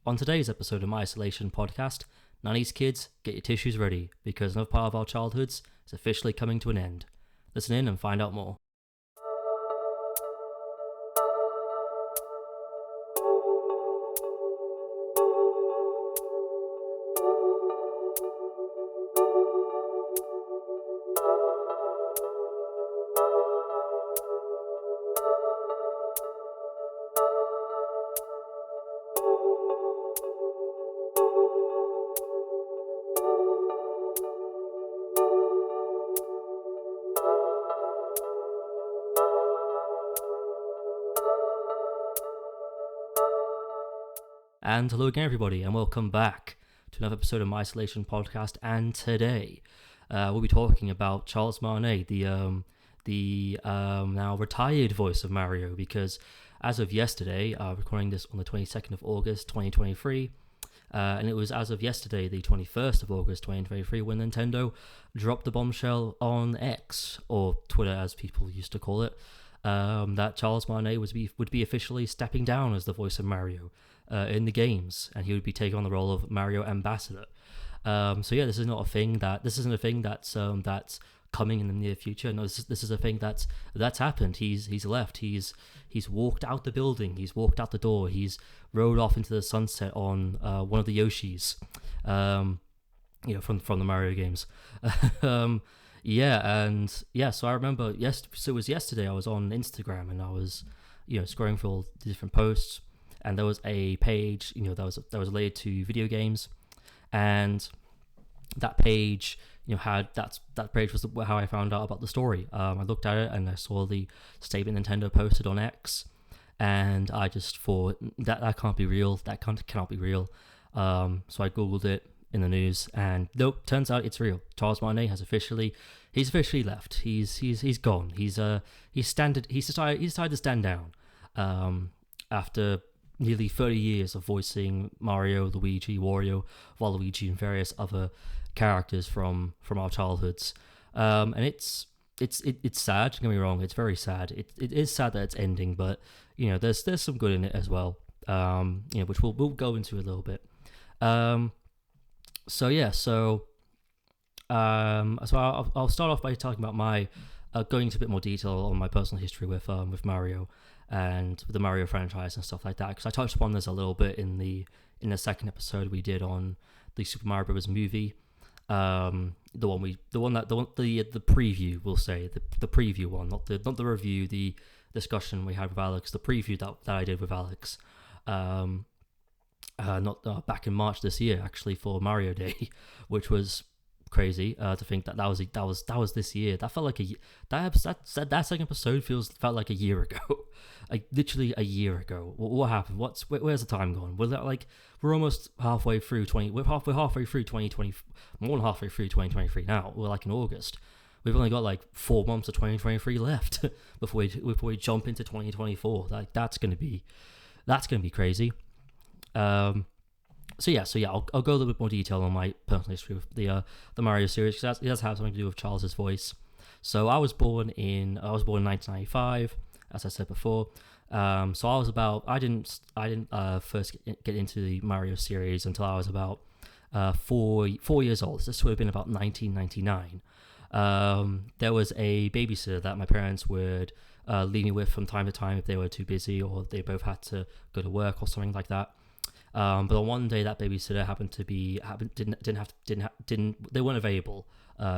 On today's episode of My Isolation podcast, 90s kids, get your tissues ready because another part of our childhoods is officially coming to an end. Listen in and find out more. And hello again, everybody, and welcome back to another episode of My Isolation podcast. And today, we'll be talking about Charles Martinet, the now retired voice of Mario, because as of yesterday, recording this on the 22nd of August, 2023, and it was as of yesterday, the 21st of August, 2023, when Nintendo dropped the bombshell on X, or Twitter as people used to call it, that Charles Martinet would be officially stepping down as the voice of Mario in the games, and he would be taking on the role of Mario Ambassador. So yeah, this isn't a thing that's coming in the near future. No, this is a thing that's happened. He's left. He's walked out the building. He's walked out the door. He's rode off into the sunset on one of the Yoshis, from the Mario games. So I remember, so it was yesterday, I was on Instagram and I was, scrolling through all the different posts, and there was a page, that was related to video games, and that page, that page was how I found out about the story. I looked at it and I saw the statement Nintendo posted on X, and I just thought that can't be real. That cannot be real. So I googled it in the news, and nope, turns out it's real. Charles Martinet he's officially left. He's gone. He's decided to stand down after nearly 30 years of voicing Mario, Luigi, Wario, Waluigi, and various other characters from our childhoods. And it's sad. Don't get me wrong. It's very sad. It is sad that it's ending, but there's some good in it as well. Which we'll go into a little bit. So I'll start off by talking about my going into a bit more detail on my personal history with Mario and the Mario franchise and stuff like that, because I touched upon this a little bit in the second episode we did on the Super Mario Bros. Movie, the preview, we'll say the preview one, not the review, the discussion we had with Alex, the preview that I did with Alex, back in March this year, actually, for Mario Day, which was crazy to think that was this year. That felt like that second episode felt like a year ago, like literally a year ago. What happened? Where's the time gone? We're almost halfway through we're halfway through 2020, more than halfway through 2023 now. We're like in August. We've only got like 4 months of 2023 left before we jump into 2024. Like that's gonna be crazy. I'll go a little bit more detail on my personal history with the Mario series, because it does have something to do with Charles's voice. So I was born in 1995, as I said before. I didn't first get into the Mario series until I was about 4 years old. This would have been about 1999. There was a babysitter that my parents would leave me with from time to time if they were too busy or they both had to go to work or something like that. But on one day, that babysitter they weren't available.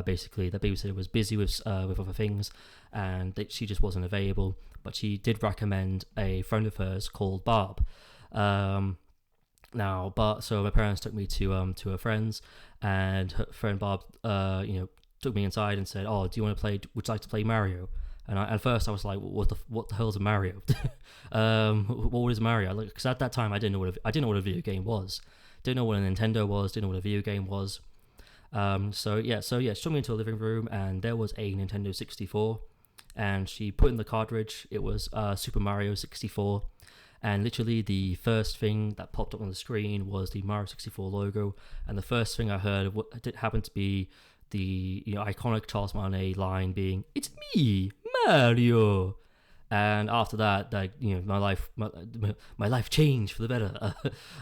Basically, the babysitter was busy with other things, and she just wasn't available. But she did recommend a friend of hers called Barb. So my parents took me to her friends, and her friend Barb, took me inside and said, "Oh, do you want to play? Would you like to play Mario?" And at first I was like, "What the hell is a Mario? What is Mario?" Because at that time I didn't know what a video game was. Didn't know what a Nintendo was. Didn't know what a video game was. She took me into a living room, and there was a Nintendo 64, and she put in the cartridge. It was Super Mario 64, and literally the first thing that popped up on the screen was the Mario 64 logo, and the first thing I heard happened to be the iconic Charles Martinet line being, "It's me, Mario." And after that, like, my life changed for the better.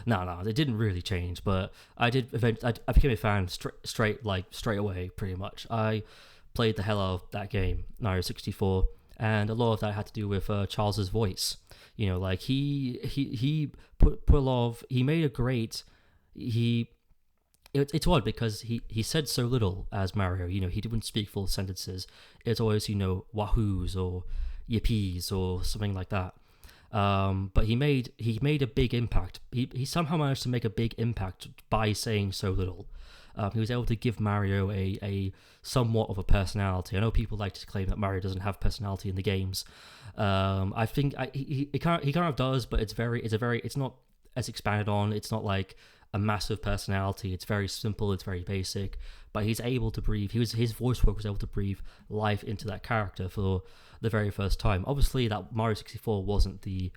No, it didn't really change, but I did. I became a fan straight away, pretty much. I played the hell out of that game, Mario 64, and a lot of that had to do with Charles's voice. Like he put a lot of, he made a great, it's odd because he said so little as Mario. He didn't speak full sentences. It's always wahoos or yippies or something like that. But he made a big impact. He somehow managed to make a big impact by saying so little. He was able to give Mario a somewhat of a personality. I know people like to claim that Mario doesn't have personality in the games. I think he kind of does, but it's not as expanded on. It's not like a massive personality. It's very simple. It's very basic. But he's able to breathe. His voice work was able to breathe life into that character for the very first time. Obviously, that Mario 64 wasn't the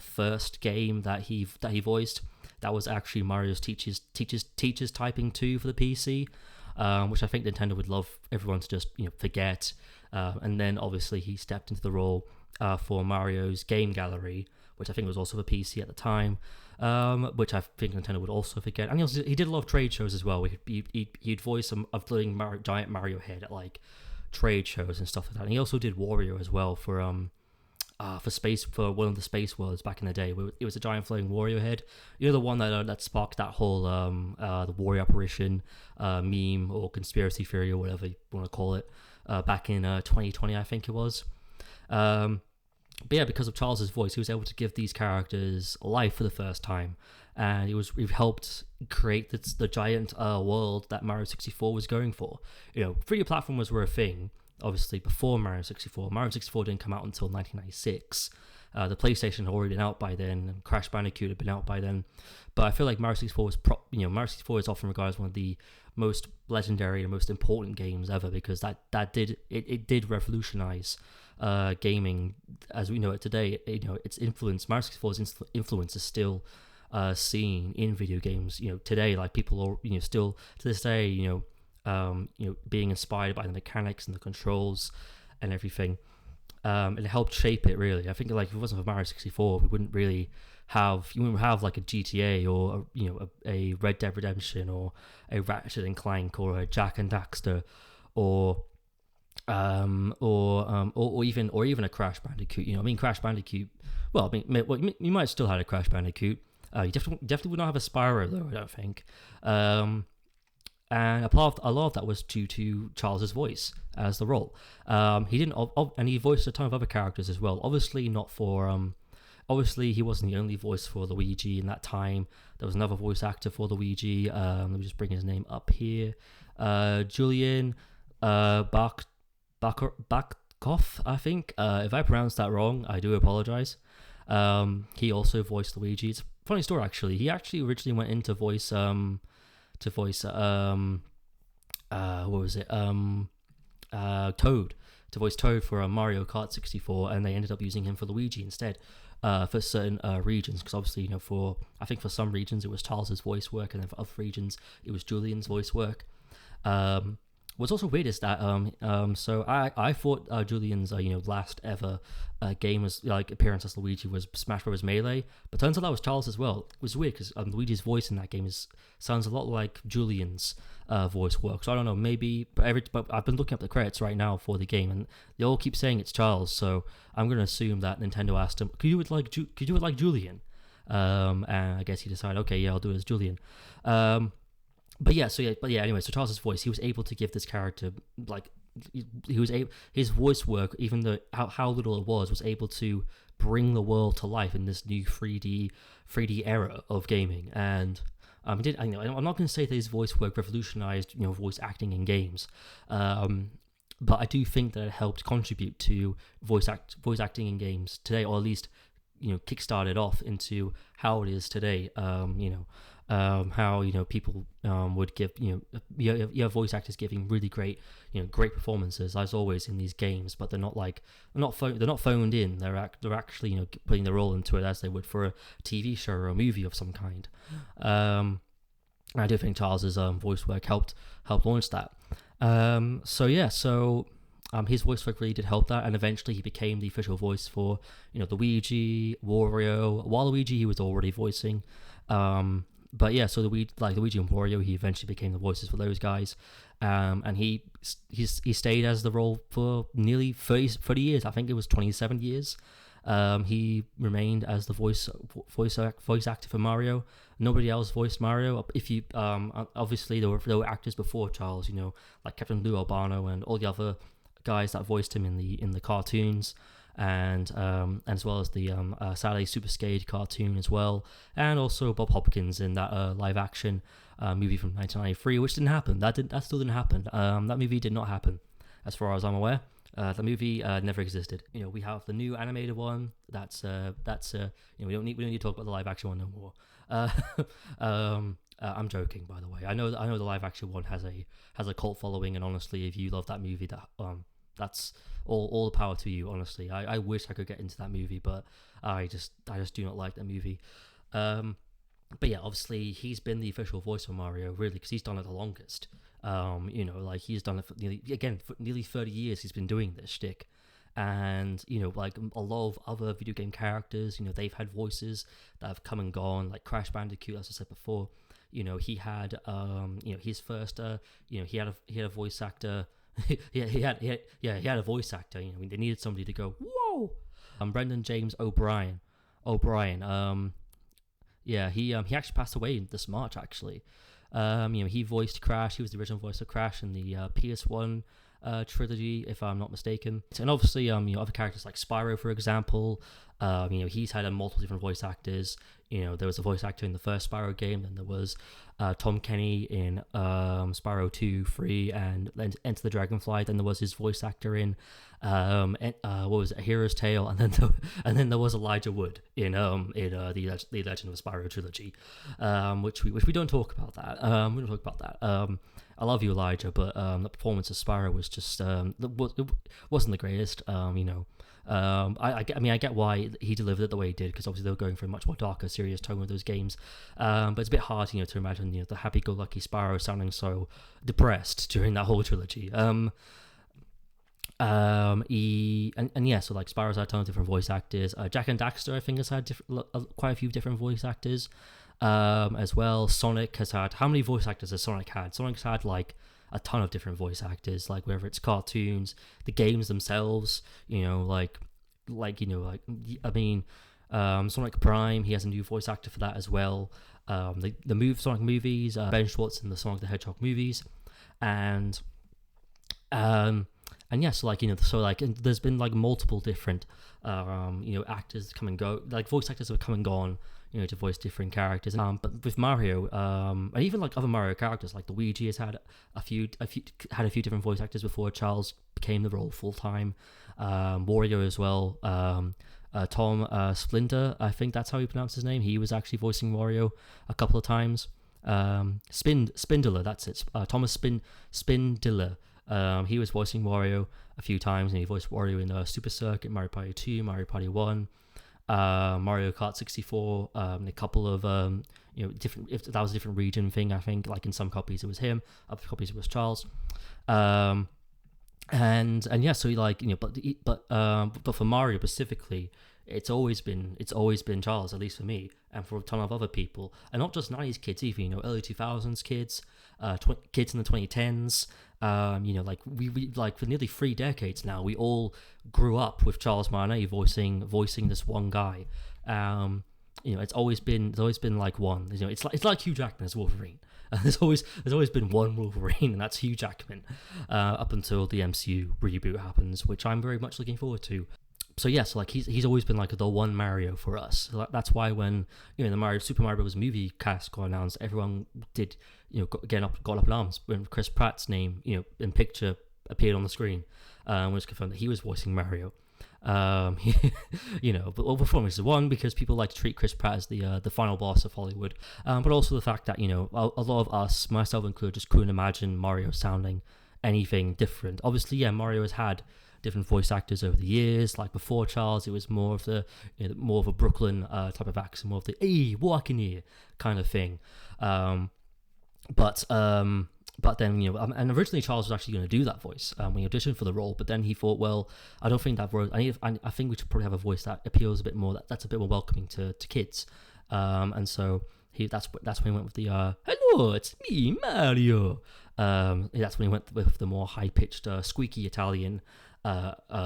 first game that he voiced. That was actually Mario's teachers typing 2 for the PC, which I think Nintendo would love everyone to just forget. And then obviously he stepped into the role for Mario's Game Gallery, which I think was also for PC at the time, which I think Nintendo would also forget. And he did a lot of trade shows as well. He'd voice a floating giant Mario head at like trade shows and stuff like that. And he also did Wario as well for one of the space worlds back in the day. It was a giant floating Wario head. The one that sparked that whole the Wario apparition meme or conspiracy theory or whatever you want to call it back in 2020, I think it was. But yeah, because of Charles's voice, he was able to give these characters life for the first time, and it helped create the giant world that Mario 64 was going for. 3D platformers were a thing, obviously, before Mario 64. Mario 64 didn't come out until 1996. The PlayStation had already been out by then, and Crash Bandicoot had been out by then. But I feel like Mario 64 Mario 64 is often regarded as one of the most legendary and most important games ever, because that did revolutionize gaming as we know it today. Its influence, Mario 64's influence is still seen in video games. Today, like people are still to this day being inspired by the mechanics and the controls and everything. It helped shape it, really. I think like if it wasn't for Mario 64, we wouldn't have like a GTA or a Red Dead Redemption or a Ratchet and Clank or a Jak and Daxter or even a Crash Bandicoot. Crash Bandicoot. Well, you might still have a Crash Bandicoot. You definitely would not have a Spyro though, I don't think. And a lot of that was due to Charles's voice as the role. He didn't, and he voiced a ton of other characters as well. Obviously, not for. Obviously, he wasn't the only voice for Luigi in that time. There was another voice actor for Luigi. Let me just bring his name up here. Julian Bakoff, I think. If I pronounced that wrong, I do apologize. He also voiced Luigi. It's a funny story, actually. He actually originally went into voice. Toad, to voice Toad for Mario Kart 64, and they ended up using him for Luigi instead, for certain regions, because obviously for some regions it was Charles's voice work, and then for other regions it was Julian's voice work. What's also weird is that so I thought Julian's last ever game was like appearance as Luigi was Smash Bros. Melee, but turns out that was Charles as well. It was weird because Luigi's voice in that game sounds a lot like Julian's voice work. So I don't know, maybe, but I've been looking up the credits right now for the game, and they all keep saying it's Charles. So I'm gonna assume that Nintendo asked him, "Could you do it like Julian?" And I guess he decided, okay, yeah, I'll do it as Julian. Anyway, so Charles's voice, he was able to give this character his voice work, even though how little it was able to bring the world to life in this new 3D era of gaming. And I'm not going to say that his voice work revolutionized voice acting in games, but I do think that it helped contribute to voice acting in games today, or at least kickstarted off into how it is today. How people would give you have voice actors giving really great performances as always in these games, but they're not phoned in. They're actually putting their role into it as they would for a TV show or a movie of some kind. I do think Charles's voice work helped launch that. So his voice work really did help that, and eventually he became the official voice for Luigi, Wario, Waluigi. He was already voicing, but yeah, so the Luigi and Wario, he eventually became the voices for those guys, and he stayed as the role for nearly 30 years. I think it was 27 years. He remained as the voice actor for Mario. Nobody else voiced Mario. If you obviously there were actors before Charles, like Captain Lou Albano and all the other guys that voiced him in the cartoons, and as well as the Saturday Super Skate cartoon as well, and also Bob Hopkins in that live action movie from 1993, which didn't happen. That still didn't happen. That movie did not happen, as far as I'm aware. The movie never existed. We have the new animated one. That's we don't need to talk about the live action one no more. I'm joking, by the way. I know the live action one has a cult following, and honestly, if you love that movie, that's all the power to you. Honestly, I wish I could get into that movie, but I just do not like that movie. But yeah, obviously he's been the official voice for Mario, really, because he's done it the longest. Like he's done it for nearly 30 years. He's been doing this shtick, and like a lot of other video game characters, they've had voices that have come and gone, like Crash Bandicoot, as I said before. He had his first he had a voice actor. he had a voice actor. They needed somebody to go whoa. Brendan James O'Brien. He actually passed away this March, actually. He voiced Crash. He was the original voice of Crash in the PS1 trilogy, if I'm not mistaken. And obviously, other characters like Spyro, for example. He's had multiple different voice actors. There was a voice actor in the first Spyro game, then there was Tom Kenny in Spyro 2, 3, and then Enter the Dragonfly. Then there was his voice actor in what was it, A Hero's Tale, and then there was Elijah Wood in the Legend of Spyro trilogy, which we don't talk about that. We don't talk about that. I love you, Elijah, but the performance of Spyro was just it wasn't the greatest. I get why he delivered it the way he did, because obviously they were going for a much more darker, serious tone with those games. But it's a bit hard, to imagine the happy-go-lucky Spyro sounding so depressed during that whole trilogy. So like Spyro's had a ton of different voice actors. Jak and Daxter, I think, has had quite a few different voice actors as well. Sonic has had, how many voice actors has Sonic had? Sonic's had like a ton of different voice actors, like whether it's cartoons, the games themselves, Sonic Prime, he has a new voice actor for that as well. The Sonic movies, Ben Schwartz in the Sonic the Hedgehog movies, and yes, and there's been like multiple different actors come and go, like voice actors have come and gone, to voice different characters. But with Mario, and even like other Mario characters, like Luigi has had a few different voice actors before Charles became the role full time. Wario as well. Tom Splinter, I think that's how you pronounce his name. He was actually voicing Wario a couple of times. Spindler, that's it. Thomas Spindler. He was voicing Wario a few times, and he voiced Wario in Super Circuit, Mario Party 2, Mario Party 1, Mario Kart 64, a couple of different. If that was a different region thing, I think, like in some copies it was him, other copies it was Charles. And yeah, so but for Mario specifically, it's always been Charles, at least for me, and for a ton of other people, and not just 90s kids either, early 2000s kids, kids in the 2010s. We like for nearly 3 decades now, we all grew up with Charles Martinet voicing this one guy. It's always been like one. It's like Hugh Jackman as Wolverine. There's always been one Wolverine, and that's Hugh Jackman, up until the MCU reboot happens, which I'm very much looking forward to. So yes, like he's always been like the one Mario for us. So that's why when the Super Mario Bros. Movie cast got announced, everyone did got up in arms when Chris Pratt's name in picture appeared on the screen. When it was confirmed that he was voicing Mario. But for is one, because people like to treat Chris Pratt as the final boss of Hollywood, but also the fact that a lot of us, myself included, just couldn't imagine Mario sounding anything different. Obviously, yeah, Mario has had different voice actors over the years. Like before Charles, it was more of the more of a Brooklyn type of accent, more of the "Hey, walking here" kind of thing. But But then, and originally Charles was actually going to do that voice when he auditioned for the role. But then he thought, well, I don't think that voice. I think we should probably have a voice that appeals a bit more. That's a bit more welcoming to kids. And so that's when he went with the hello, it's me, Mario. That's when he went with the more high pitched, squeaky Italian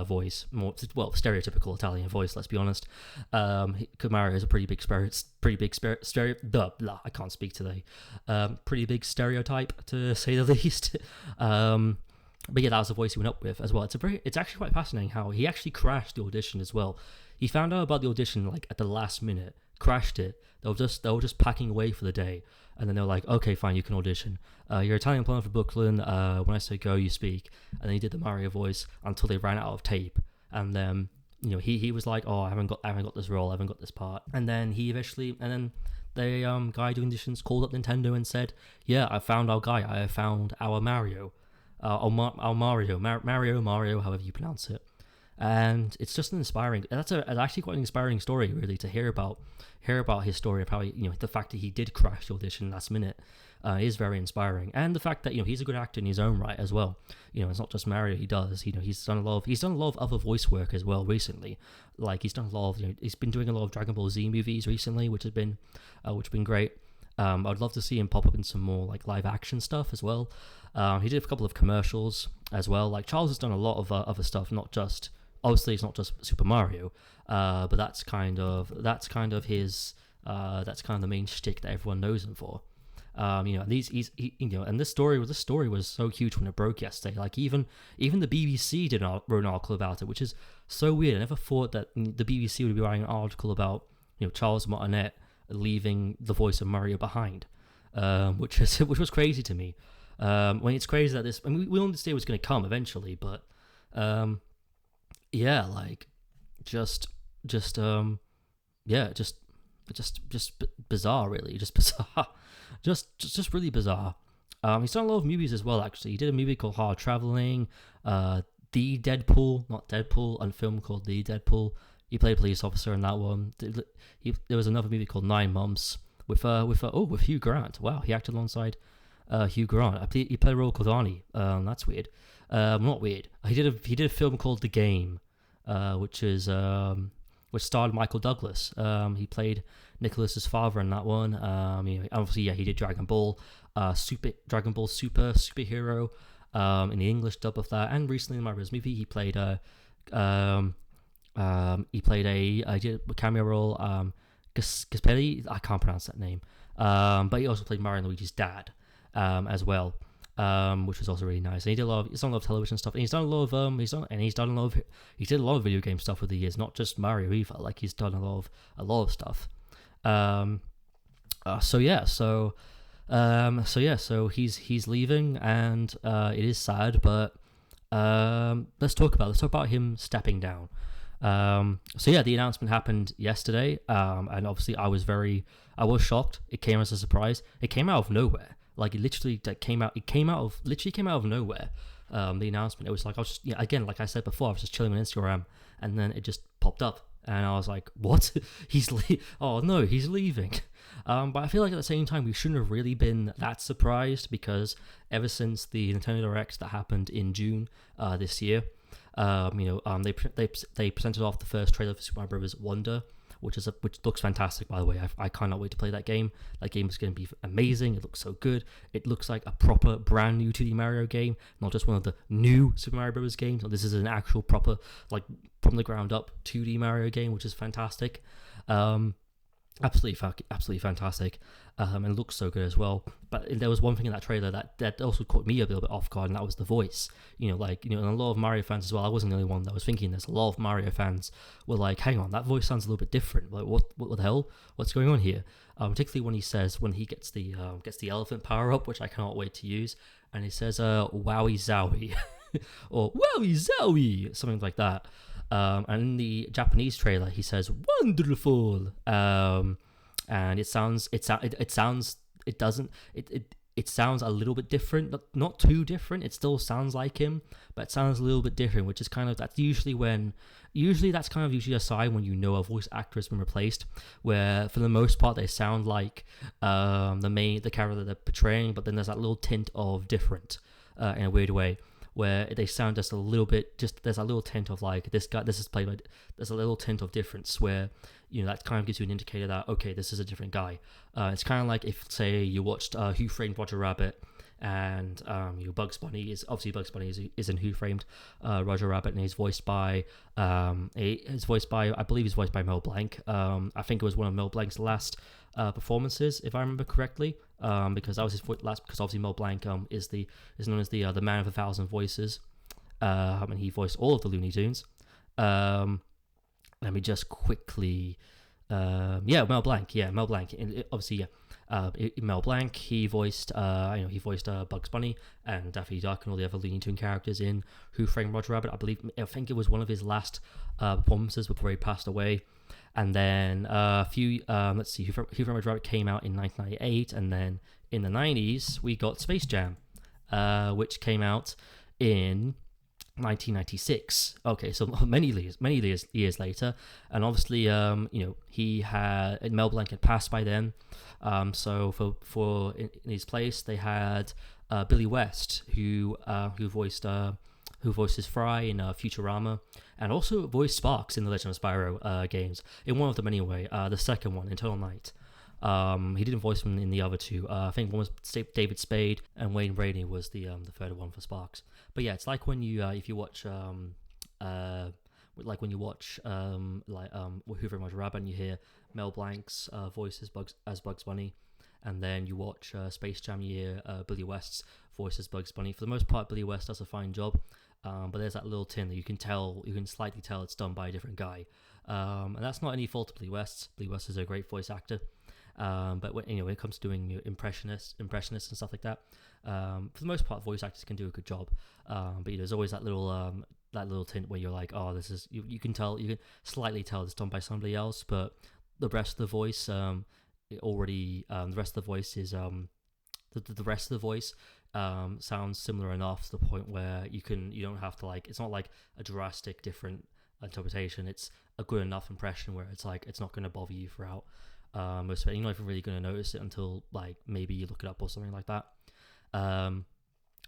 voice, more stereotypical Italian voice. Let's be honest. Mario is a pretty big I can't speak today. Pretty big stereotype, to say the least. But yeah, that was the voice he went up with as well. It's actually quite fascinating how he actually crashed the audition as well. He found out about the audition like at the last minute, crashed it. They were just packing away for the day, and then they were like, okay, fine, you can audition. You're Italian playing for Brooklyn. When I say go, you speak. And then he did the Mario voice until they ran out of tape. And then he was like, oh, I haven't got this role, I haven't got this part. And then the guy doing auditions called up Nintendo and said, yeah, I found our guy. I found our Mario. Mario, however you pronounce it. And it's just that's actually quite an inspiring story, really, to hear about his story of how the fact that he did crash the audition last minute is very inspiring. And the fact that he's a good actor in his own right as well. It's not just Mario he does. He's done a lot of other voice work as well recently. Like he's done a lot of he's been doing a lot of Dragon Ball Z movies recently, which have been great. I'd love to see him pop up in some more like live action stuff as well. He did a couple of commercials as well. Like Charles has done a lot of other stuff, obviously it's not just Super Mario, but that's kind of his that's kind of the main shtick that everyone knows him for. And this story was so huge when it broke yesterday. Like even the BBC wrote an article about it, which is so weird. I never thought that the BBC would be writing an article about Charles Martinet leaving the voice of Mario behind, which was crazy to me. When it's crazy that this, we understand it was going to come eventually, but yeah, like just bizarre, really, just bizarre, just really bizarre. He's done a lot of movies as well. Actually, he did a movie called Hard Traveling, The Deadpool, not Deadpool, and a film called The Deadpool. He played a police officer in that one. There was another movie called 9 Months with Hugh Grant. Wow, he acted alongside Hugh Grant. He played a role called Arnie. That's weird. Not weird. He did a film called The Game, which starred Michael Douglas. He played Nicholas's father in that one. Obviously, yeah, he did Dragon Ball Super Superhero in the English dub of that. And recently in Mario's movie, he played a cameo role. Gaspelli, I can't pronounce that name. But he also played Mario and Luigi's dad as well. Which was also really nice. And he's done a lot of television stuff, and he did a lot of video game stuff over the years, not just Mario either. Like he's done a lot of stuff. So he's leaving, and it is sad, but let's talk about him stepping down. The announcement happened yesterday, and obviously I was shocked. It came as a surprise. It came out of nowhere. Like it literally came out of nowhere. The announcement. It was like I was just again, like I said before, I was just chilling on Instagram, and then it just popped up, and I was like, "What? He's leaving." But I feel like at the same time, we shouldn't have really been that surprised, because ever since the Nintendo Direct that happened in June this year, they presented off the first trailer for Super Mario Bros. Wonder, which looks fantastic, by the way. I cannot wait to play that game. That game is going to be amazing. It looks so good. It looks like a proper brand new 2D Mario game, not just one of the new Super Mario Bros. Games. This is an actual proper, like, from the ground up 2D Mario game, which is fantastic. Absolutely fantastic, and it looks so good as well. But there was one thing in that trailer that also caught me a little bit off guard, and that was the voice. And a lot of Mario fans as well. I wasn't the only one that was thinking this. A lot of Mario fans were like, "Hang on, that voice sounds a little bit different. Like, what the hell? What's going on here?" Particularly when he gets the elephant power up, which I cannot wait to use, and he says, "Wowie zowie," or "Wowie zowie," something like that. And in the Japanese trailer, he says "wonderful," and it it sounds a little bit different, not too different. It still sounds like him, but it sounds a little bit different, which is kind of, that's usually a sign when you know a voice actor has been replaced, where for the most part they sound like the character that they're portraying, but then there's that little tint of different in a weird way, where they sound just a little bit, there's a little tint of like, this guy, this is played by, there's a little tint of difference where, that kind of gives you an indicator that, okay, this is a different guy. It's kind of like if, say, you watched Who Framed Roger Rabbit, and Bugs Bunny is in Who Framed Roger Rabbit, and he's voiced by I believe he's voiced by Mel Blanc. I think it was one of Mel Blanc's last performances, if I remember correctly, because that was his last, because obviously Mel Blanc is known as the man of a thousand voices, and he voiced all of the Looney Tunes. Let me just quickly, Mel Blanc, obviously, Mel Blanc, he voiced Bugs Bunny and Daffy Duck and all the other Looney Tune characters in Who Framed Roger Rabbit. I think it was one of his last performances before he passed away. And then Who Framed Roger Rabbit came out in 1998, and then in the 90s we got Space Jam, which came out in 1996. Okay, so many years later, and obviously, Mel Blanc had passed by then. So for in his place, they had Billy West, who voices Fry in Futurama, and also voiced Sparks in the Legend of Spyro games. In one of them, anyway, the second one, Eternal Night. He didn't voice him in the other two. I think one was David Spade, and Wayne Rainey was the third one for Sparks. But yeah, it's like when you if you watch Who Framed Roger Rabbit, and you hear Mel Blanc's voice as Bugs Bunny, and then you watch Space Jam, you hear Billy West's voice as Bugs Bunny. For the most part, Billy West does a fine job, but there's that little tin that you can slightly tell it's done by a different guy, and that's not any fault of Billy West. Billy West is a great voice actor. But when it comes to doing impressionists and stuff like that, for the most part, voice actors can do a good job. But there's always that little tint where you're like, oh, this is you can slightly tell it's done by somebody else, but the rest of the voice, the rest of the voice is the rest of the voice sounds similar enough to the point where you don't have to it's not like a drastic different interpretation. It's a good enough impression where it's like it's not going to bother you throughout. Most of it, you're not even really going to notice it until maybe you look it up or something like that.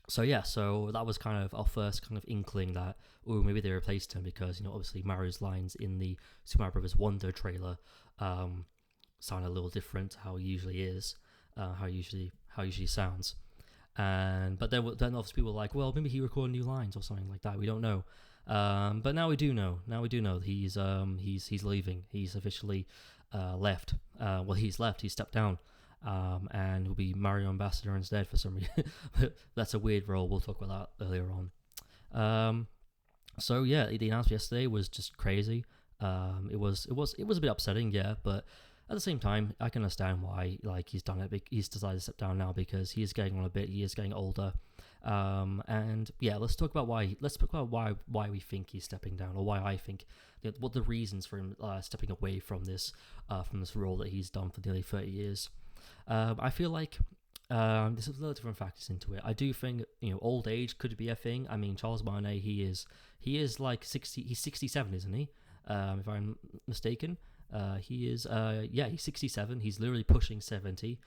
So that was kind of our first kind of inkling that maybe they replaced him, because obviously Mario's lines in the Super Mario Bros. Wonder trailer sound a little different to how he usually is, how he usually sounds. But then obviously people were like, well, maybe he recorded new lines or something like that. We don't know. But now we do know. He's leaving. He's officially left. He's left. He stepped down, and will be Mario Ambassador instead for some reason. That's a weird role. We'll talk about that earlier on. So yeah, the announcement yesterday was just crazy. It was a bit upsetting, yeah, but at the same time, I can understand why he's done it. He's decided to step down now because he is getting on a bit. He is getting older. And yeah, let's talk about why we think he's stepping down, or why I think what the reasons for him stepping away from this role that he's done for nearly 30 years. I feel like there's a lot of different factors into it. I do think old age could be a thing. I mean, Charles Martinet, he is like 60. He's 67, isn't he? If I'm mistaken. He's 67. He's literally pushing 70.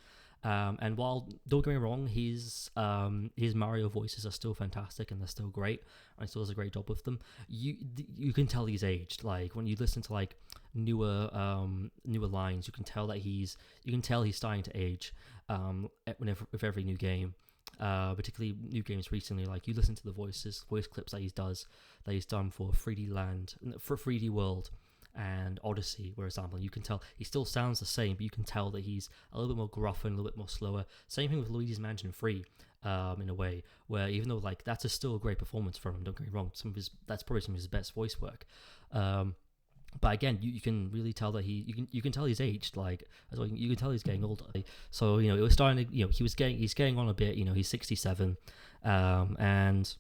And while, don't get me wrong, his Mario voices are still fantastic and they're still great, and he still does a great job with them. You can tell he's aged. Like when you listen to newer lines, you can tell he's starting to age. With every new game, particularly new games recently, like you listen to the voice clips that he's done for 3D Land, for 3D World, and Odyssey, for example, you can tell he still sounds the same, but you can tell that he's a little bit more gruff and a little bit more slower. Same thing with Luigi's Mansion 3, in a way, where even though that's still a great performance from him, don't get me wrong, that's probably some of his best voice work. But again, you can really tell that you can tell he's aged, as well. You can tell he's getting older. So it was starting to, he's getting on a bit. He's 67, and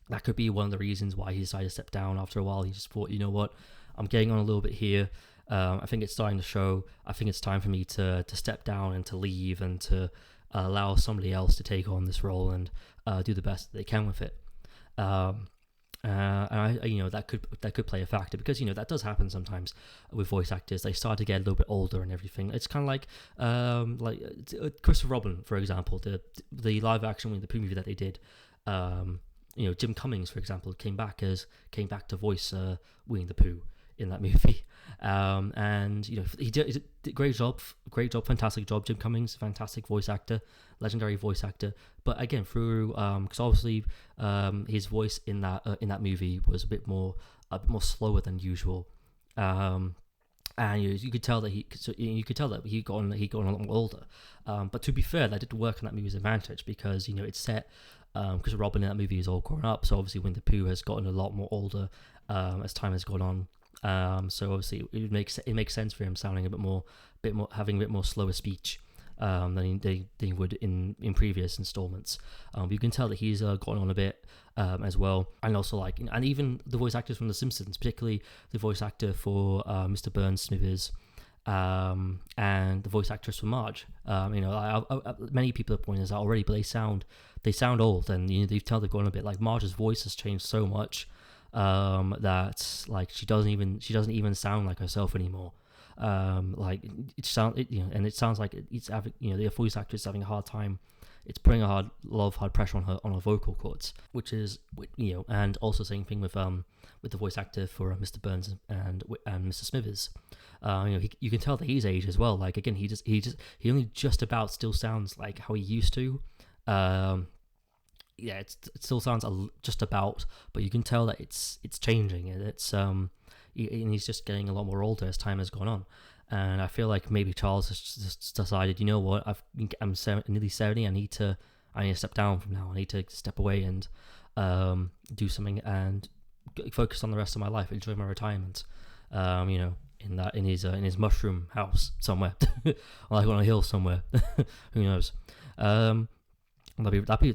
that could be one of the reasons why he decided to step down after a while. He just thought, you know what, I'm getting on a little bit here. I think it's starting to show. I think it's time for me to step down and to leave and to allow somebody else to take on this role and do the best that they can with it. And that could play a factor, because that does happen sometimes with voice actors. They start to get a little bit older and everything. It's kind of like Christopher Robin, for example, the live action the movie that they did. Jim Cummings, for example, came back to voice Winnie the Pooh in that movie, and he did a great job, fantastic job. Jim Cummings, fantastic voice actor, legendary voice actor. But again, through because obviously his voice in that movie was a bit more slower than usual, and you could tell that he got on a lot more older. But to be fair, that did work on that movie's advantage, because it's set. Because Robin in that movie is all grown up, so obviously Winnie the Pooh has gotten a lot more older as time has gone on. So obviously it makes sense for him sounding a bit more having a bit more slower speech than he would in previous installments. But you can tell that he's gotten on a bit as well, and also and even the voice actors from The Simpsons, particularly the voice actor for Mr. Burns Smithers. And the voice actress for Marge. Many people have pointed this out already, but they sound old, and you tell they've gone a bit. Like, Marge's voice has changed so much that she doesn't even sound like herself anymore. And it sounds like the voice actress is having a hard time. It's putting a lot of hard pressure on her vocal cords, which is and also same thing with the voice actor for Mr. Burns and Mr. Smithers. You can tell that he's aged as well. Like, again, he only just about still sounds like how he used to. It still sounds just about, but you can tell that it's changing, and and he's just getting a lot more older as time has gone on. And I feel like maybe Charles has just decided, you know what, I'm nearly 70. I need to step down from now. I need to step away and do something and focus on the rest of my life, enjoy my retirement. In his mushroom house somewhere, like on a hill somewhere. Who knows? That'd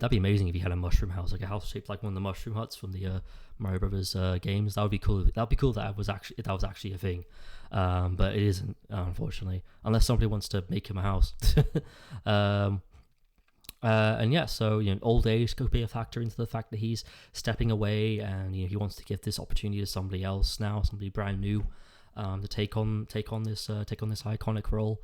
be amazing if he had a mushroom house, like a house shaped like one of the mushroom huts from the Mario Brothers games. That would be cool. That'd be cool that was actually a thing, but it isn't, unfortunately, unless somebody wants to make him a house. And yeah, so old age could be a factor into the fact that he's stepping away, and he wants to give this opportunity to somebody else now, somebody brand new, to take on this iconic role.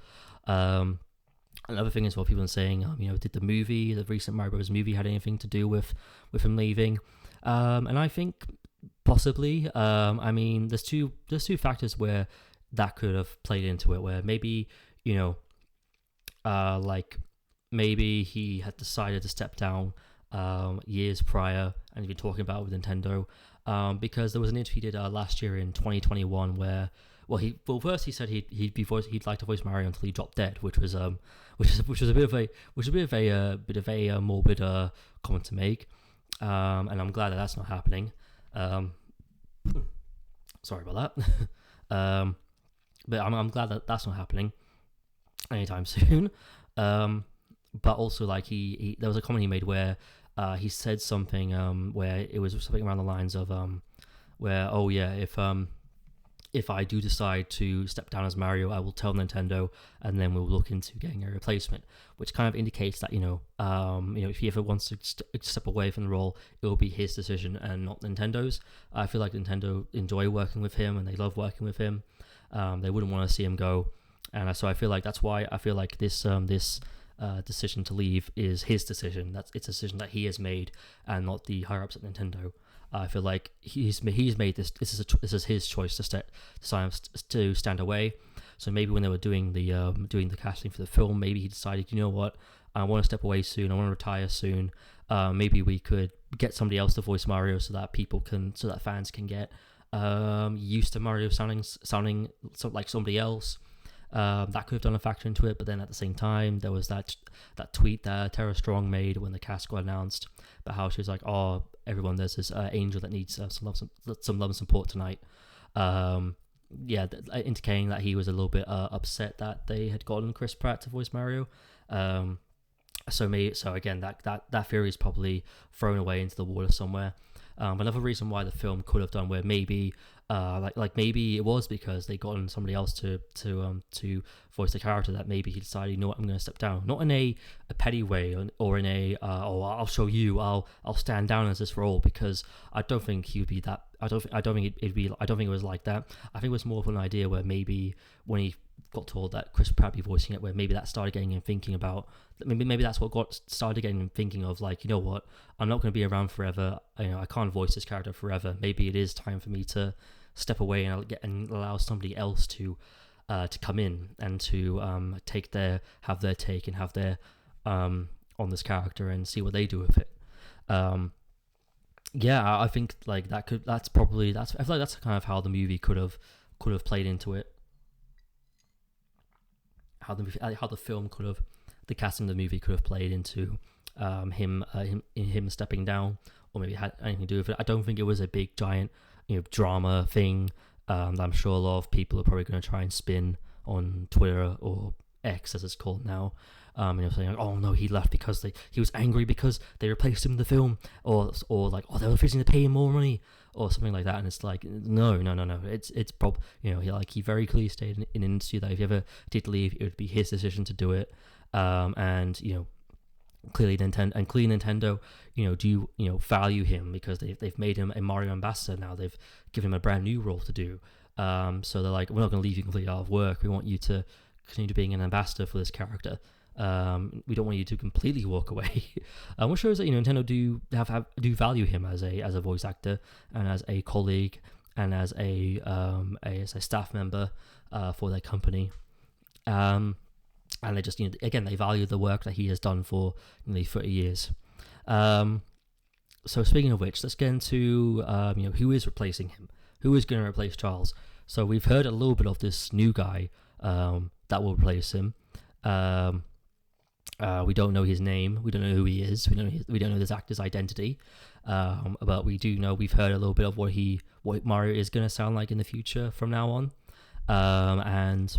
Another thing is what people are saying, did the recent Mario Bros. Movie had anything to do with him leaving? And I think possibly. There's two factors where that could have played into it, where maybe maybe he had decided to step down years prior, and he'd been talking about it with Nintendo, because there was an interview he did last year in 2021 where, first he said he'd like to voice Mario until he dropped dead, which was a bit of a morbid comment to make, and I'm glad that that's not happening. Sorry about that. But I'm glad that that's not happening anytime soon. But also, there was a comment he made where he said something where it was something around the lines of if I do decide to step down as Mario, I will tell Nintendo, and then we'll look into getting a replacement, which kind of indicates that if he ever wants to step away from the role, it will be his decision and not Nintendo's. I feel like Nintendo enjoy working with him, and they love working with him. They wouldn't want to see him go, and so I feel like that's why I feel like this decision to leave is his decision. It's a decision that he has made, and not the higher ups at Nintendo. I feel like he's made this. This is his choice to stand away. So maybe when they were doing the casting for the film, maybe he decided, you know what, I want to step away soon. I want to retire soon. Maybe we could get somebody else to voice Mario, so that fans can get used to Mario sounding like somebody else. That could have done a factor into it, but then at the same time, there was that tweet that Tara Strong made when the cast got announced about how she was like, "Oh, everyone, there's this angel that needs some love and support tonight." Indicating that he was a little bit upset that they had gotten Chris Pratt to voice Mario. So again, that theory is probably thrown away into the water somewhere. Another reason why the film could have done where maybe like maybe it was because they got somebody else to voice the character that maybe he decided, you know what, I'm going to step down, not in a petty way, or in a oh, I'll show you, I'll stand down as this role, because I don't think he would be that. I don't think it'd be. I don't think it was like that. I think it was more of an idea where maybe when he got told that Chris Pratt be voicing it, where maybe that started getting him thinking about, maybe that's what started getting him thinking of, like, you know what, I'm not going to be around forever. I can't voice this character forever. Maybe it is time for me to step away and allow somebody else to come in and to have their take and have their on this character and see what they do with it. I think like I feel like that's kind of how the movie could have played into it. How the film could have, the casting of the movie could have played into him stepping down, or maybe had anything to do with it. I don't think it was a big giant drama thing that I'm sure a lot of people are probably going to try and spin on Twitter, or X as it's called now, saying like, oh no, he left because he was angry because they replaced him in the film, or like, oh, they were refusing to pay him more money, or something like that. And it's like, no, it's he very clearly stated in an interview that if he ever did leave, it would be his decision to do it. Clearly Nintendo, do value him, because they've made him a Mario ambassador now. They've given him a brand new role to do. So they're like, we're not going to leave you completely out of work. We want you to continue to being an ambassador for this character. We don't want you to completely walk away. Which shows that Nintendo do value him as a voice actor, and as a colleague, and as a staff member for their company. And they just, again, they value the work that he has done for nearly 30 years. So speaking of which, let's get into who is replacing him, who is going to replace Charles. So we've heard a little bit of this new guy that will replace him. We don't know his name. We don't know who he is. We don't know this actor's identity. But we do know, we've heard a little bit of what Mario is going to sound like in the future from now on. And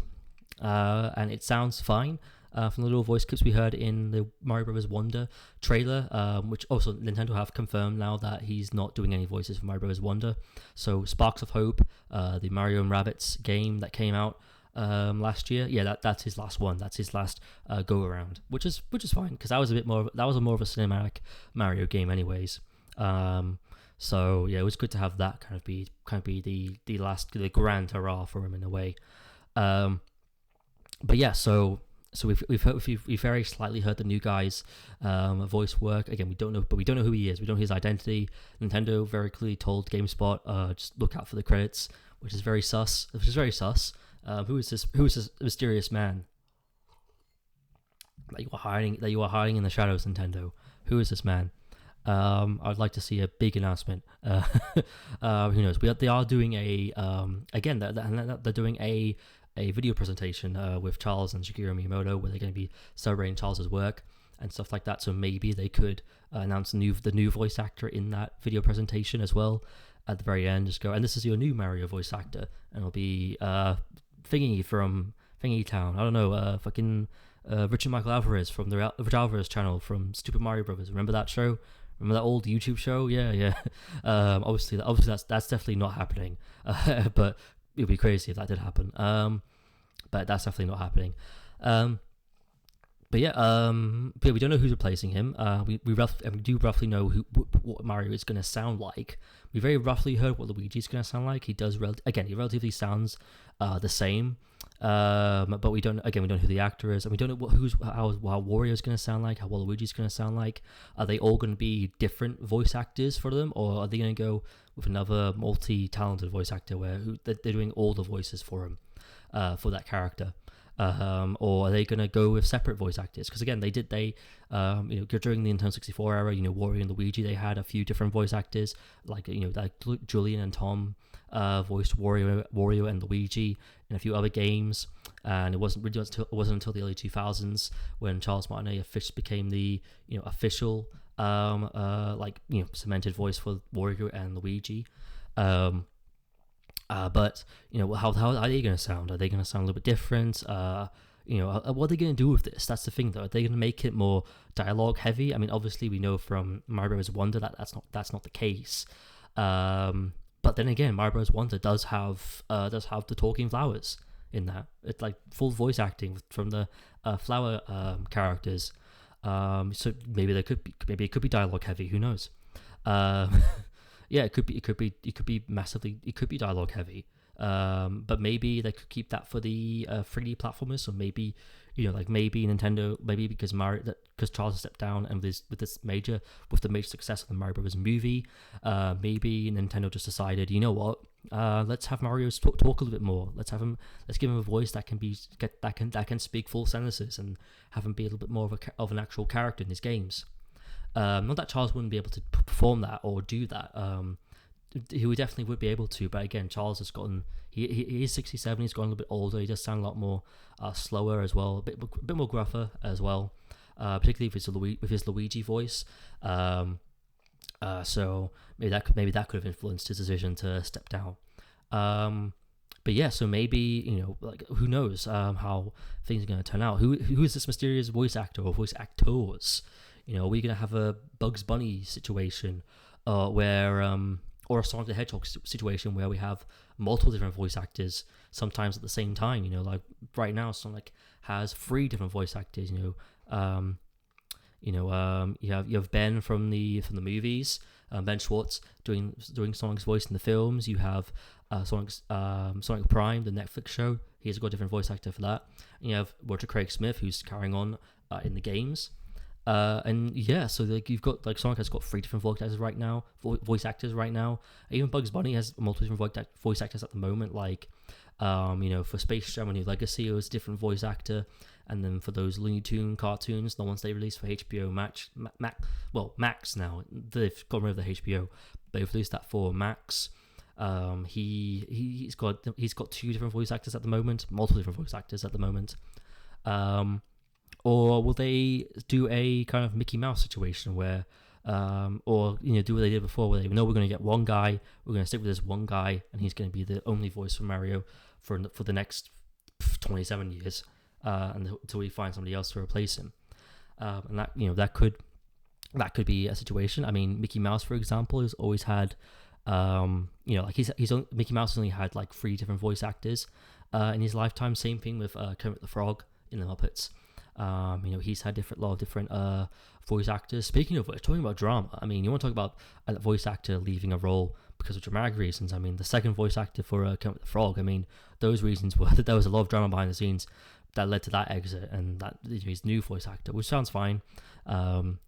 it sounds fine. From the little voice clips we heard in the Mario Bros. Wonder trailer, which also Nintendo have confirmed now that he's not doing any voices for Mario Bros. Wonder. So Sparks of Hope, the Mario and Rabbids game that came out last year, that's his last one. That's his last go around, which is fine, because that was more of a cinematic Mario game, anyways. So yeah, it was good to have that kind of be the grand hurrah for him in a way. But yeah, so we've very slightly heard the new guy's voice work. Again, we don't know who he is. We don't know his identity. Nintendo very clearly told GameSpot, just look out for the credits, which is very sus. Who is this mysterious man that you are hiding in the shadows, Nintendo? Who is this man? I'd like to see a big announcement. Who knows? They are doing they're doing a video presentation with Charles and Shigeru Miyamoto, where they're going to be celebrating Charles's work and stuff like that. So maybe they could announce the new voice actor in that video presentation as well at the very end. Just go, and this is your new Mario voice actor, and it'll be Thingy from Thingy Town. I don't know, Richard Michael Alvarez from the Richard Alvarez channel from Super Mario Brothers. Remember that show? Remember that old YouTube show? Yeah. Obviously that's definitely not happening. But it would be crazy if that did happen. But that's definitely not happening. But we don't know who's replacing him. We do roughly know what Mario is going to sound like. We very roughly heard what Luigi's going to sound like. He does he relatively sounds the same. But we don't know who the actor is, and we don't know how Wario's going to sound like, how Waluigi's going to sound like. Are they all going to be different voice actors for them, or are they going to go with another multi-talented voice actor where they're doing all the voices for him, for that character? Or are they going to go with separate voice actors? Because again, during the Nintendo 64 era, Wario and Luigi, they had a few different voice actors, like Julian and Tom voiced Wario and Luigi in a few other games, and it wasn't until the early 2000s when Charles Martinet officially became the official cemented voice for Wario and Luigi. But how are they going to sound? Are they going to sound a little bit different? What are they going to do with this? That's the thing, though. Are they going to make it more dialogue heavy? I mean, obviously we know from Mario Bros. Wonder that that's not the case. But then again, Mario Bros. Wonder does have the talking flowers in that. It's like full voice acting from the flower characters. So maybe it could be dialogue heavy. Who knows? Yeah, it could be dialogue heavy. But maybe they could keep that for the 3D platformers. So maybe, maybe Nintendo, maybe because Charles stepped down, and with the major success of the Mario Bros. Movie, maybe Nintendo just decided, you know what, let's have Mario talk a little bit more. Let's give him a voice that can speak full sentences, and have him be a little bit more of an actual character in his games. Not that Charles wouldn't be able to perform that or do that. He definitely would be able to, but again, Charles has gotten. He is 67. He's gotten a little bit older. He does sound a lot more slower as well, a bit more gruffer as well, particularly with his Luigi voice. So maybe that could have influenced his decision to step down. But yeah, so maybe, who knows how things are going to turn out. Who is this mysterious voice actor or voice actors? Are we going to have a Bugs Bunny situation, or a Sonic the Hedgehog situation where we have multiple different voice actors sometimes at the same time? Like right now, Sonic has 3 different voice actors. You have Ben from the movies, Ben Schwartz doing Sonic's voice in the films. You have Sonic Prime, the Netflix show. He's got a different voice actor for that. And you have Walter Craig Smith, who's carrying on in the games. And yeah, so you've got Sonic has got 3 different voice actors right now. Even Bugs Bunny has multiple different voice actors at the moment. For Space Jam: A New Legacy, it was a different voice actor, and then for those Looney Tune cartoons, the ones they released for HBO Max now, they've got rid of the HBO. They've released that for Max. He's got 2 different voice actors at the moment, multiple different voice actors at the moment. Or will they do a kind of Mickey Mouse situation where, do what they did before, where they know we're going to get one guy, we're going to stick with this one guy, and he's going to be the only voice for Mario for the next 27 years, until we find somebody else to replace him. And that could be a situation. I mean, Mickey Mouse, for example, has always had, Mickey Mouse has only had 3 different voice actors in his lifetime. Same thing with Kermit the Frog in the Muppets. He's had a lot of different voice actors. Speaking of which, talking about drama, I mean, you want to talk about a voice actor leaving a role because of dramatic reasons. I mean, the second voice actor for Kermit the Frog, I mean, those reasons were that there was a lot of drama behind the scenes that led to that exit, and that his new voice actor, which sounds fine. That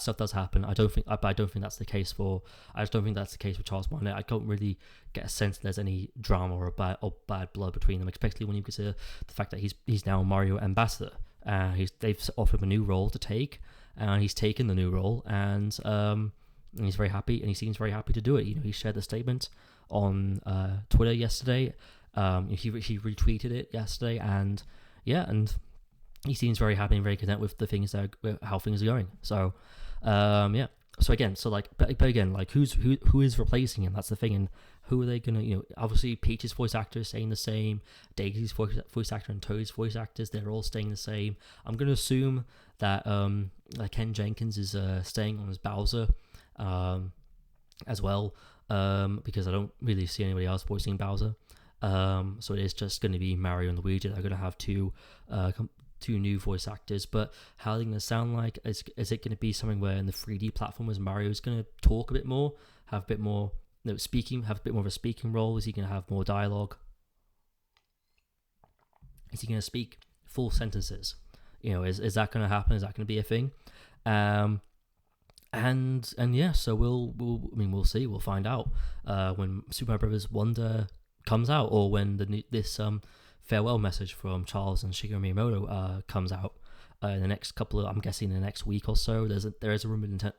stuff does happen. I don't think that's the case for. I just don't think that's the case with Charles Martinet. I don't really get a sense there's any drama or bad blood between them, especially when you consider the fact that he's now Mario ambassador. They've offered him a new role to take, and he's taken the new role, and he's very happy, and he seems very happy to do it. He shared the statement on Twitter yesterday. He retweeted it yesterday, and he seems very happy and very content with how things are going. So, yeah. So again, but again, who is replacing him? That's the thing. And who are they gonna? Obviously Peach's voice actor is staying the same. Daisy's voice actor and Toad's voice actors, they're all staying the same. I'm gonna assume that Ken Jenkins is staying on as Bowser, as well, because I don't really see anybody else voicing Bowser. So it is just going to be Mario and Luigi. They're going to have two new voice actors, but how are they going to sound like? Is it going to be something where in the 3D platformers Mario's going to talk a bit more, have a bit more speaking, have a bit more of a speaking role? Is he going to have more dialogue? Is he going to speak full sentences? Is that going to happen? Is that going to be a thing? And yeah, so we'll see. We'll find out when Super Mario Brothers Wonder comes out, or when this farewell message from Charles and Shigeru Miyamoto comes out in the next I'm guessing in the next week or so. There is a rumored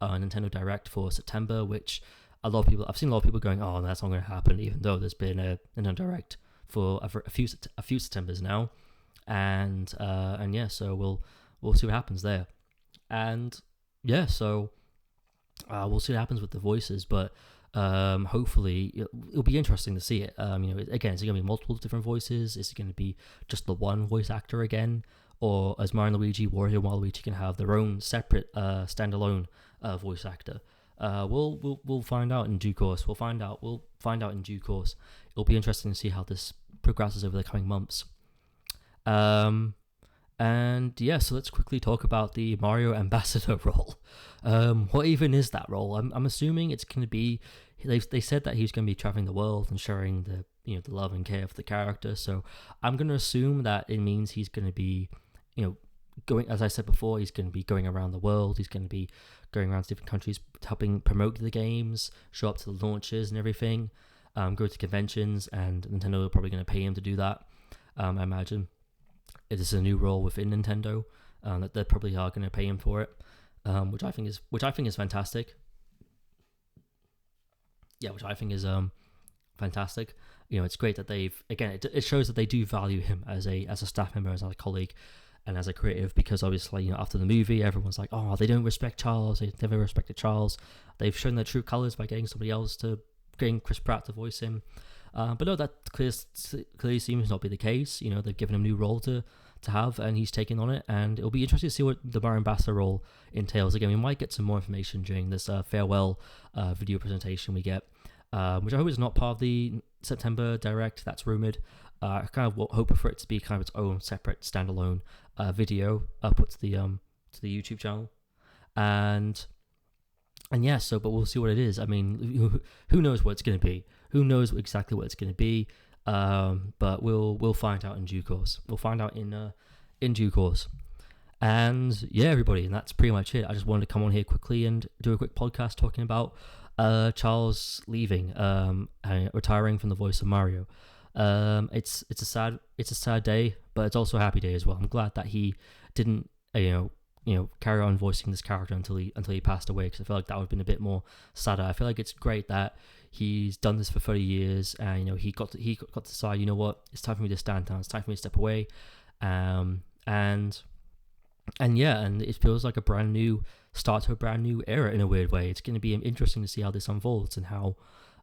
Nintendo Direct for September, which I've seen a lot of people going, oh, that's not going to happen, even though there's been a Nintendo Direct for a few Septembers now, and yeah, so we'll see what happens there, and yeah, so we'll see what happens with the voices, but hopefully it'll be interesting to see it. Again, is it going to be multiple different voices? Is it going to be just the one voice actor again, or as Mario and Luigi, Wario and Waluigi can have their own separate standalone voice actor? We'll find out in due course. We'll find out in due course. It'll be interesting to see how this progresses over the coming months. And yeah, so let's quickly talk about the Mario ambassador role. What even is that role? I'm assuming it's going to be. They said that he's going to be traveling the world and sharing the love and care for the character. So I'm going to assume that it means he's going to be going, as I said before, he's going to be going around the world. He's going to be going around to different countries, helping promote the games, show up to the launches and everything, go to conventions, and Nintendo are probably going to pay him to do that. I imagine it is a new role within Nintendo that they probably are going to pay him for it, which I think is fantastic. Yeah, which I think is fantastic. It's great that it shows that they do value him as a staff member, as a colleague, and as a creative, because obviously, after the movie, everyone's like, oh, they don't respect Charles. They never respected Charles. They've shown their true colors by getting getting Chris Pratt to voice him. But no, that clearly seems to not be the case. They've given him a new role to have, and he's taking on it. And it'll be interesting to see what the Mario ambassador role entails. Again, we might get some more information during this farewell video presentation we get, which I hope is not part of the September Direct. That's rumored. I kind of hope for it to be kind of its own separate standalone video put to the YouTube channel, and yeah. So, but we'll see what it is. I mean, who knows what it's going to be? Who knows exactly what it's going to be? But we'll find out in due course. We'll find out in due course. And yeah, everybody, and that's pretty much it. I just wanted to come on here quickly and do a quick podcast talking about Charles leaving, and retiring from the voice of Mario. It's a sad day, but it's also a happy day as well. I'm glad that he didn't carry on voicing this character until he passed away, because I feel like that would have been a bit more sadder. I feel like it's great that he's done this for 30 years, and he got to decide, it's time for me to stand down. It's time for me to step away, and yeah, and it feels like a brand new start to a brand new era in a weird way. It's going to be interesting to see how this unfolds and how,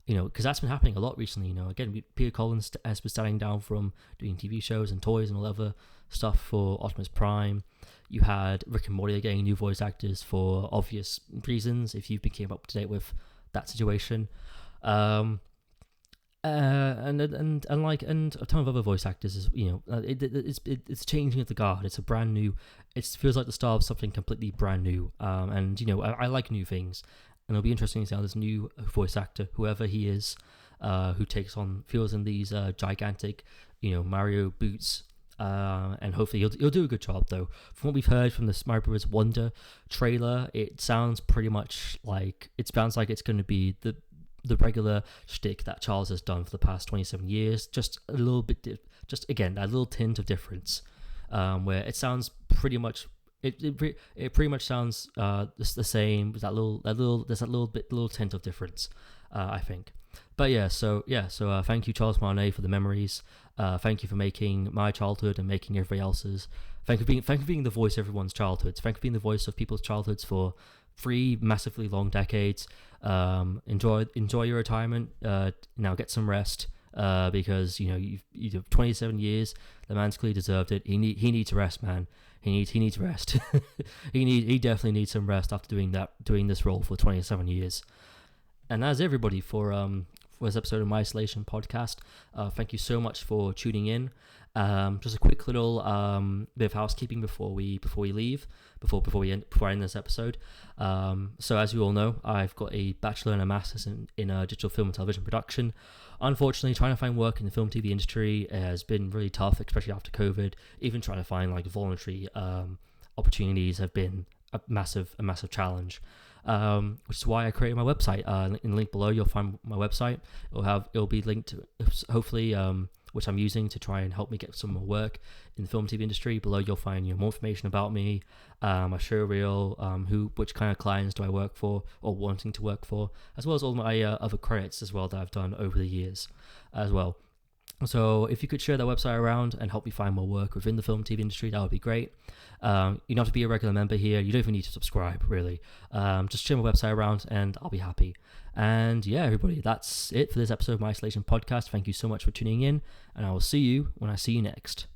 because that's been happening a lot recently. Again, Peter Collins has been standing down from doing TV shows and toys and all other stuff for Optimus Prime. You had Rick and Morty getting new voice actors for obvious reasons, if you've been keeping up to date with that situation. And a ton of other voice actors is, it's changing of the guard. It's a brand new. It feels like the start of something completely brand new. And I like new things, and it'll be interesting to see how this new voice actor, whoever he is, who feels in these gigantic, Mario boots. And hopefully he'll do a good job, though. From what we've heard from the Mario Bros. Wonder trailer, it sounds pretty much like it's going to be the regular shtick that Charles has done for the past 27 years, just a little bit, just again that little tint of difference, where it sounds pretty much it pretty much sounds the same. There's that little tint of difference, I think. But so thank you, Charles Martinet, for the memories. Thank you for making my childhood and making everybody else's. Thank you for being the voice of everyone's childhoods. Thank you for being the voice of people's childhoods for 3 massively long decades. Enjoy your retirement. Now get some rest. Because you've 27 years. The man's clearly deserved it. He needs rest, man. He needs rest. he definitely needs some rest after doing this role for 27 years. And that's everybody for this episode of My Isolation Podcast. Thank you so much for tuning in. Just a quick little bit of housekeeping before we leave, before I end this episode. So as you all know, I've got a bachelor and a master's in digital film and television production. Unfortunately, trying to find work in the film TV industry has been really tough, especially after COVID. Even trying to find voluntary opportunities have been a massive challenge. Which is why I created my website. In the link below, you'll find my website. It'll be linked to, hopefully, which I'm using to try and help me get some more work in the film TV industry. Below, you'll find more information about me, my show reel, which kind of clients do I work for or wanting to work for, as well as all my other credits as well that I've done over the years as well. So if you could share that website around and help me find more work within the film TV industry, that would be great. You don't have to be a regular member here. You don't even need to subscribe, really. Just share my website around and I'll be happy. And yeah, everybody, that's it for this episode of My Isolation Podcast. Thank you so much for tuning in, and I will see you when I see you next.